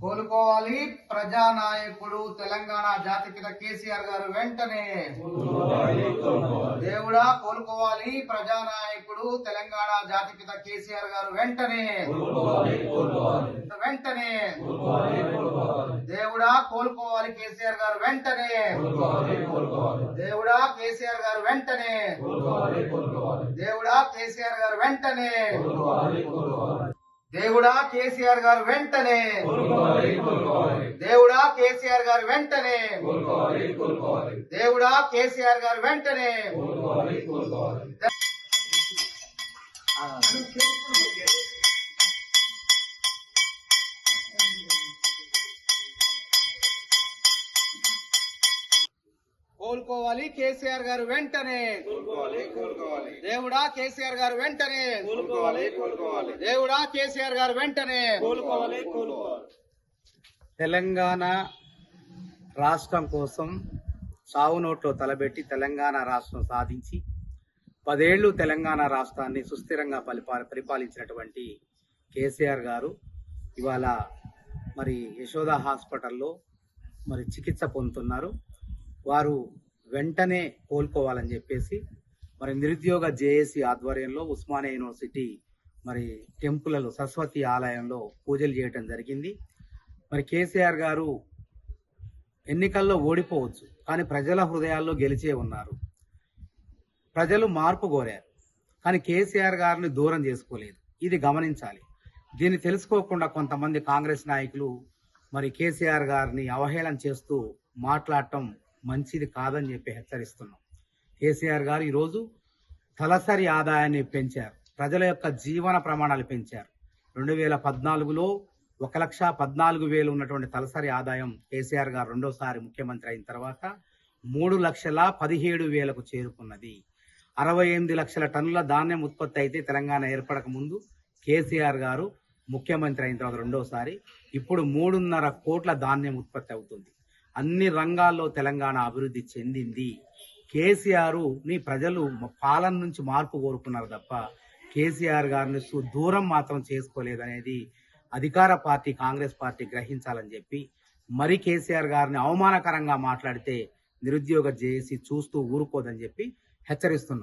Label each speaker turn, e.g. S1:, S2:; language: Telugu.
S1: కోలుకోవాలి ప్రజానాయకుడు తెలంగాణ జాతిపిత కేసీఆర్ గారు వెంటనే. దేవుడా కోలుకోవాలి ప్రజానాయకుడు తెలంగాణ జాతిపిత కేసీఆర్ గారు వెంటనే. వెంటనే దేవుడా కోలుకోవాలి కేసీఆర్ గారు వెంటనే. దేవుడా కేసీఆర్ గారు వెంటనే. దేవుడా కేసీఆర్ గారు వెంటనే. దేవుడా కేసీఆర్ గారు వెంటనే. దేవుడా కేసీఆర్ గారు వెంటనే. దేవుడా కేసీఆర్ గారు వెంటనే. కోలుకోవాలి కేసీఆర్ గారు వెంటనే. దేవుడా కేసీఆర్ గారు వెంటనే. దేవుడా కేసీఆర్ గారు వెంటనే. తెలంగాణ రాష్ట్రం కోసం సావు నోట్లో తలబెట్టి తెలంగాణ రాష్ట్రం సాధించి 10 ఏళ్లు తెలంగాణ రాష్ట్రాన్ని సుస్థిరంగా పరిపాలించినటువంటి కేసీఆర్ గారు ఇవాళ మరి యశోద హాస్పిటల్లో మరి చికిత్స పొందుతున్నారు. వారు వెంటనే కోలుకోవాలని చెప్పేసి మరి నిరుద్యోగ జేఏసీ ఆధ్వర్యంలో ఉస్మానియా యూనివర్సిటీ మరి టెంపుల్లో సరస్వతి ఆలయంలో పూజలు చేయటం జరిగింది. మరి కేసీఆర్ గారు ఎన్నికల్లో ఓడిపోవచ్చు, కానీ ప్రజల హృదయాల్లో గెలిచే ఉన్నారు. ప్రజలు మార్పు కోరారు, కానీ కేసీఆర్ గారిని దూరం చేసుకోలేదు. ఇది గమనించాలి. దీన్ని తెలుసుకోకుండా కొంతమంది కాంగ్రెస్ నాయకులు మరి కేసీఆర్ గారిని అవహేళన చేస్తూ మాట్లాడటం మంచిది కాదని చెప్పి హెచ్చరిస్తున్నాం. కేసీఆర్ గారు ఈరోజు తలసరి ఆదాయాన్ని పెంచారు, ప్రజల యొక్క జీవన ప్రమాణాలు పెంచారు. 2014లో 1,14,000 ఉన్నటువంటి తలసరి ఆదాయం కేసీఆర్ గారు రెండోసారి ముఖ్యమంత్రి అయిన తర్వాత 3,17,000కు చేరుకున్నది. 68 లక్షల టన్నుల ధాన్యం ఉత్పత్తి అయితే తెలంగాణ ఏర్పడక ముందు కేసీఆర్ గారు ముఖ్యమంత్రి అయిన తర్వాత రెండోసారి ఇప్పుడు 3.5 కోట్ల ధాన్యం ఉత్పత్తి అవుతుంది. అన్ని రంగాల్లో తెలంగాణ అభివృద్ధి చెందింది. కేసీఆర్ ని ప్రజలు పాలన నుంచి మార్పు కోరుకున్నారు తప్ప కేసీఆర్ గారిని దూరం మాత్రం చేసుకోలేదనేది అధికార పార్టీ కాంగ్రెస్ పార్టీ గ్రహించాలని చెప్పి మరి కేసీఆర్ గారిని అవమానకరంగా మాట్లాడితే నిరుద్యోగ జేఏసీ చూస్తూ ఊరుకోదని చెప్పి హెచ్చరిస్తున్నాం.